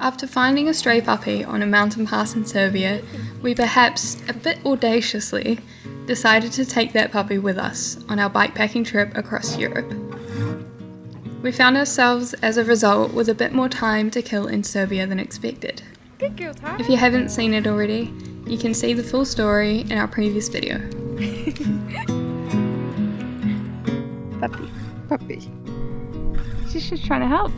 After finding a stray puppy on a mountain pass in Serbia, we perhaps, a bit audaciously, decided to take that puppy with us on our bikepacking trip across Europe. We found ourselves, as a result, with a bit more time to kill in Serbia than expected. Good girl, Tara. If you haven't seen it already, you can see the full story in our previous video. Puppy. She's just trying to help.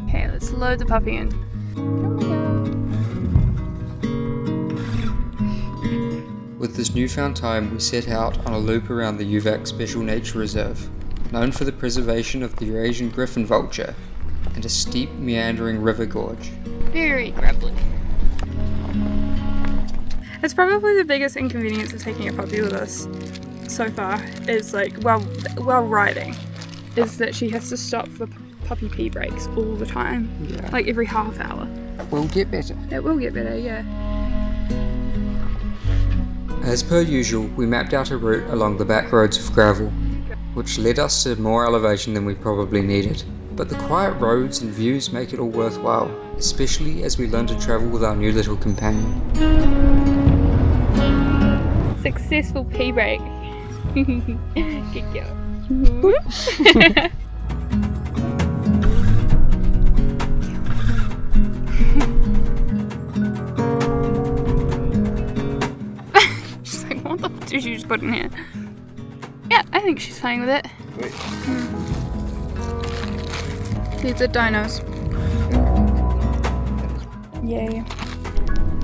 Okay, let's load the puppy in. With this newfound time, we set out on a loop around the Uvac Special Nature Reserve, known for the preservation of the Eurasian Griffon Vulture, and a steep, meandering river gorge. Very gravelly. It's probably the biggest inconvenience of taking a puppy with us so far, is while riding, is that she has to stop for puppy pee breaks all the time. Yeah. Like every half hour. It will get better. It will get better, yeah. As per usual, we mapped out a route along the back roads of gravel, which led us to more elevation than we probably needed. But the quiet roads and views make it all worthwhile, especially as we learn to travel with our new little companion. Successful pee break. Good girl. She's like, what the f did you just put in here? Yeah, I think she's playing with it. These are dinos. Yay.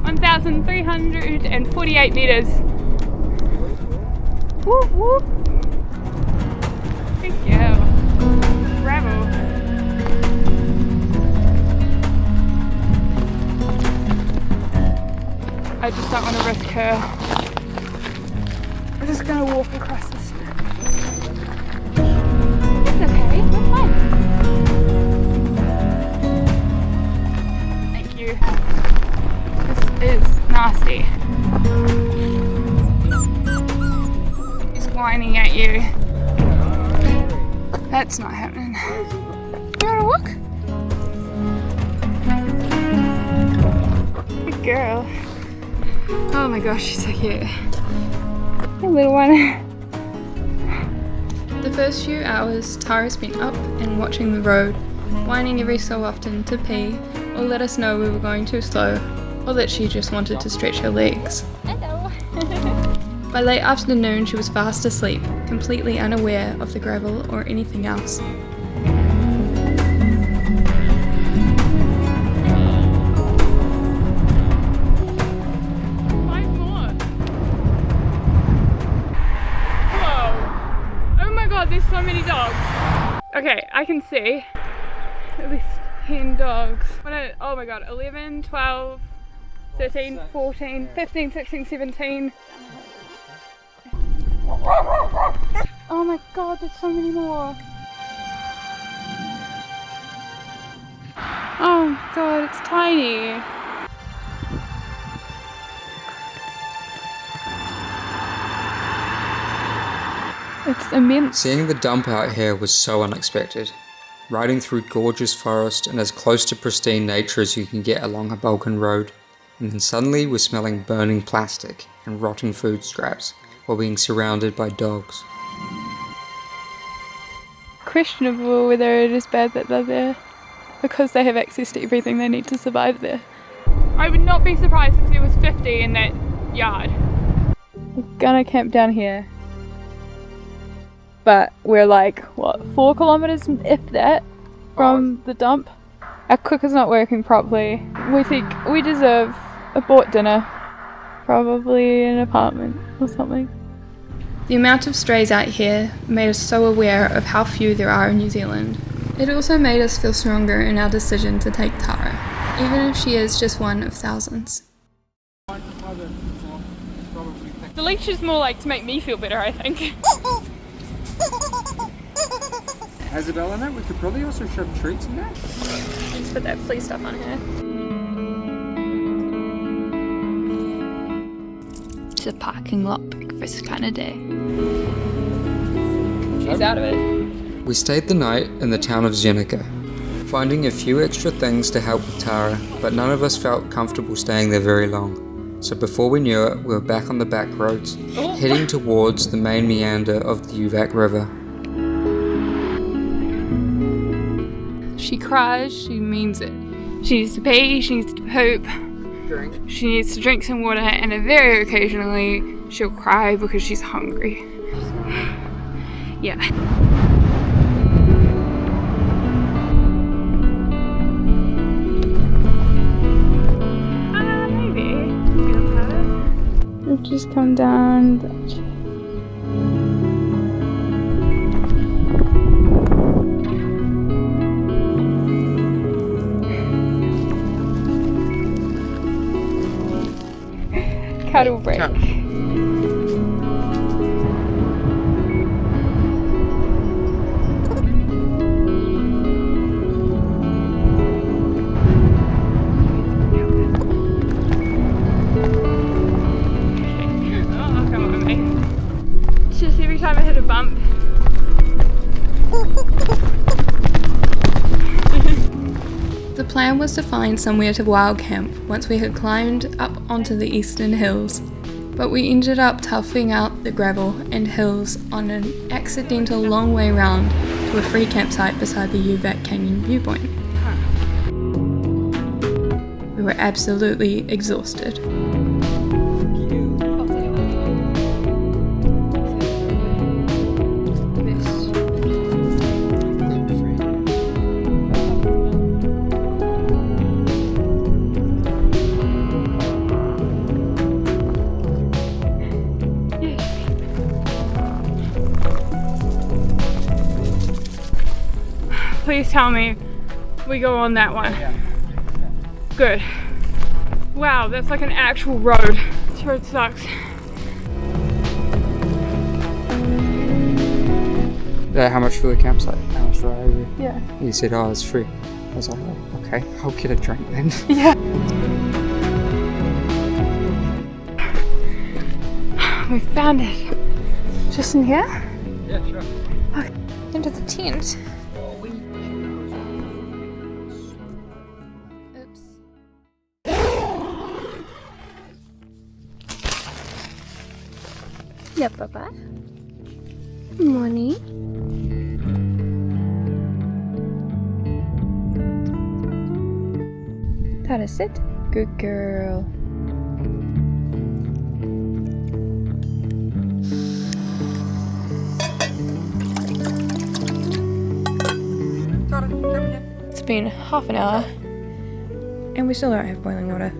1,348 meters. Whoop whoop. Good girl. Bravo. I just don't want to risk her. We're just gonna walk across this. It's okay, we're fine. Thank you. This is nasty. He's whining at you. That's not happening. You wanna walk? Good girl. Oh my gosh, she's so cute. Hey, little one. The first few hours, Tara spent up and watching the road, whining every so often to pee or let us know we were going too slow, or that she just wanted to stretch her legs. Hello. By late afternoon, she was fast asleep, completely unaware of the gravel or anything else. There's so many dogs. Okay, I can see at least 10 dogs. Oh my god, 11, 12, 13, 14, 15, 16, 17. Oh my god, there's so many more. Oh my god, it's tiny. It's immense. Seeing the dump out here was so unexpected. Riding through gorgeous forest and as close to pristine nature as you can get along a Balkan road, and then suddenly we're smelling burning plastic and rotten food scraps while being surrounded by dogs. Questionable whether it is bad that they're there, because they have access to everything they need to survive there. I would not be surprised if there was 50 in that yard. We're gonna camp down here. But we're like, what, 4 kilometers, if that, from the dump. Our cooker's not working properly. We think we deserve a bought dinner. Probably an apartment or something. The amount of strays out here made us so aware of how few there are in New Zealand. It also made us feel stronger in our decision to take Tara, even if she is just one of thousands. The leash is more like to make me feel better, I think. Has a bell in it? We could probably also shove treats in there. Let's put that flea stuff on her. It's a parking lot breakfast kind of day. She's out of it. We stayed the night in the town of Zenica, finding a few extra things to help with Tara, but none of us felt comfortable staying there very long. So before we knew it, we were back on the back roads, heading towards the main meander of the Uvac River. She cries, she means it. She needs to pee, she needs to poop. She needs to drink some water, and very occasionally she'll cry because she's hungry. Yeah. Maybe. We've just come down the cattle break. It's just every time I hit a bump. The plan was to find somewhere to wild camp once we had climbed up onto the eastern hills, but we ended up toughing out the gravel and hills on an accidental long way round to a free campsite beside the Uvac Canyon viewpoint. We were absolutely exhausted. Please tell me we go on that one. Good. Wow, that's like an actual road. This road sucks. How much for the campsite? How much for over? Yeah. He said, oh, it's free. I was like, oh, okay, I'll get a drink then. Yeah. We found it. Just in here? Yeah, sure. Okay. Into the tent. Yeah, Papa. Morning. Tara, sit. Good girl. It's been half an hour and we still don't have boiling water.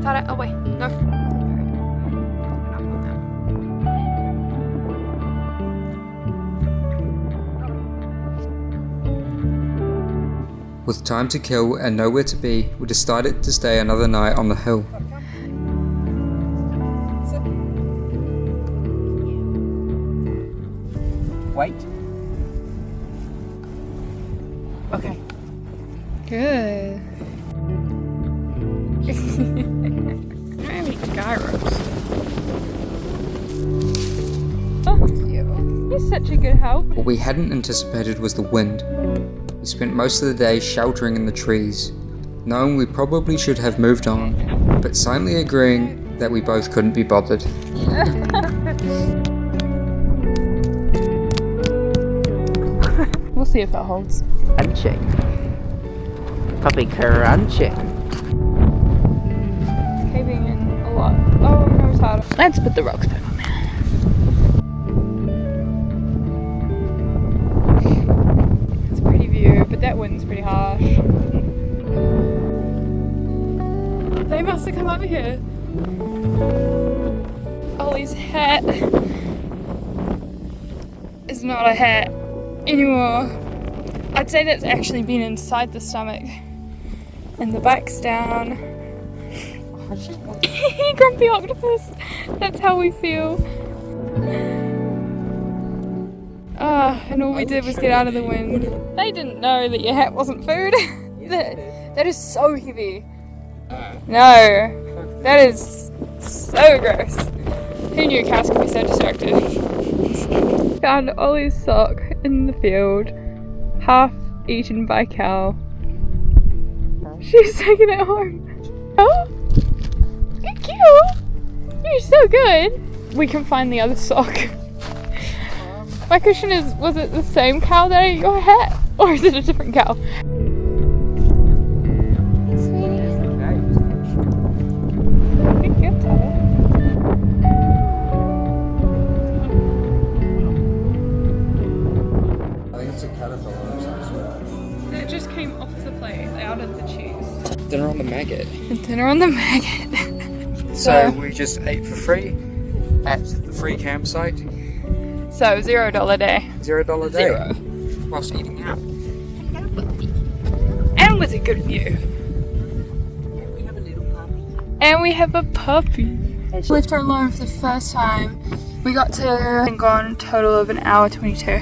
Tara, away. No. With time to kill and nowhere to be, we decided to stay another night on the hill. Wait. Okay. Good. I have any gyros. Oh, you're such a good help. What we hadn't anticipated was the wind. We spent most of the day sheltering in the trees, knowing we probably should have moved on, but silently agreeing that we both couldn't be bothered. We'll see if it holds. Crunching. Puppy crunching. Caving in a lot. Oh, no, it's harder. Let's put the rocks back on there. It's a pretty view, but that wind's pretty harsh. They must have come up here. Ollie's hat is not a hat anymore. I'd say that's actually been inside the stomach. And the back's down. Grumpy octopus. That's how we feel. And all we did was get out of the wind. They didn't know that your hat wasn't food. That is so heavy. No, that is so gross. Who knew cows could be so destructive? Found Ollie's sock in the field, half eaten by cow. She's taking it home. Oh, you're cute. You're so good. We can find the other sock. My question is, was it the same cow that ate your hat, or is it a different cow? That just came off the plate, out of the cheese. Dinner on the maggot. Dinner on the maggot. So we just ate for free at the free campsite. So $0 day. $0 day. Zero. Whilst eating out. And with a good view. And we have a puppy. Left her alone for the first time. We got to and gone total of an hour 22.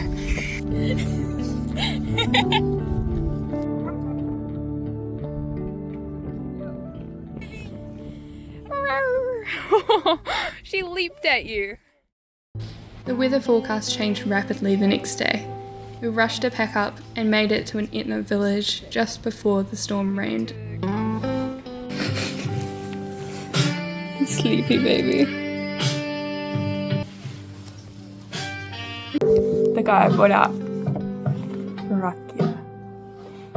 She leaped at you. The weather forecast changed rapidly the next day. We rushed to pack up and made it to an Etna village just before the storm rained. Sleepy baby. The guy brought out rakia.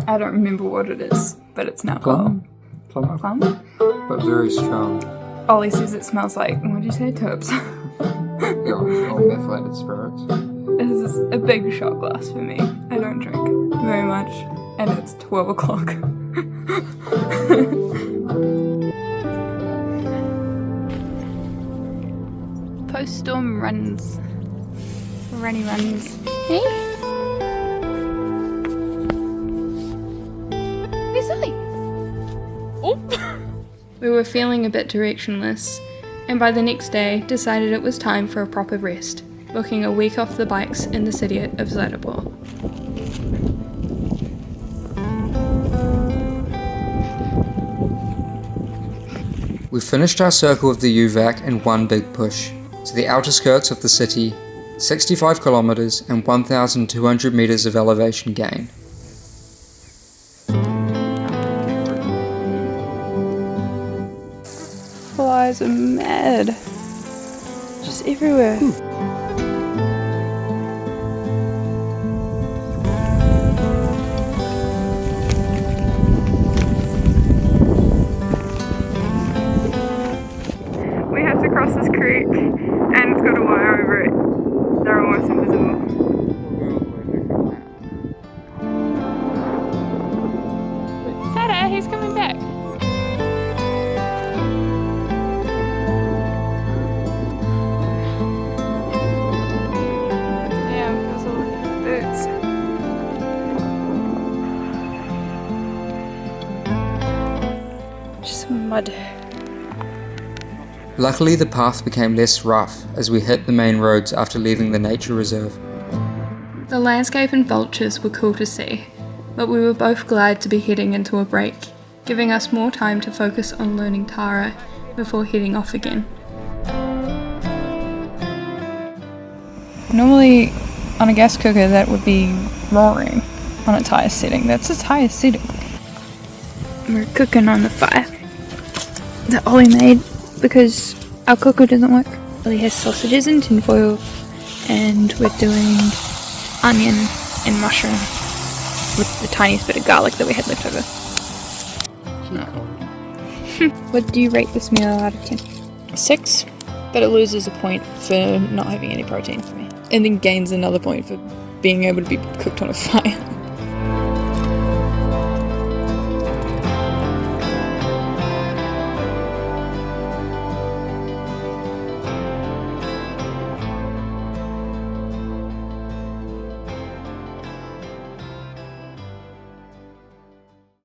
I don't remember what it is, but it's now Plum? called plum. But very strong. Ollie says it smells like, what did you say, turps? Yeah, or methylated spirits. This is a big shot glass for me. I don't drink very much, and it's 12 o'clock. Post-storm runs. Runny runs. Hey? Where's Ollie? Oh! We were feeling a bit directionless, and by the next day decided it was time for a proper rest, booking a week off the bikes in the city of Zadabor. We finished our circle of the Uvac in one big push, to the outer skirts of the city, 65 kilometers and 1,200 meters of elevation gain. Flies are mad. Just everywhere. We have to cross this creek and it's got a wire over it. They're almost invisible. Sada, he's coming back. Just mud. Luckily, the path became less rough as we hit the main roads after leaving the nature reserve. The landscape and vultures were cool to see, but we were both glad to be heading into a break, giving us more time to focus on learning Tara before heading off again. Normally, on a gas cooker, that would be roaring on its highest setting. That's its highest setting. We're cooking on the fire that Ollie made because our cooker doesn't work. Ollie has sausages in tinfoil, and we're doing onion and mushroom with the tiniest bit of garlic that we had left over. No. What do you rate this meal out of 10? 6, but it loses a point for not having any protein for me. And then gains another point for being able to be cooked on a fire.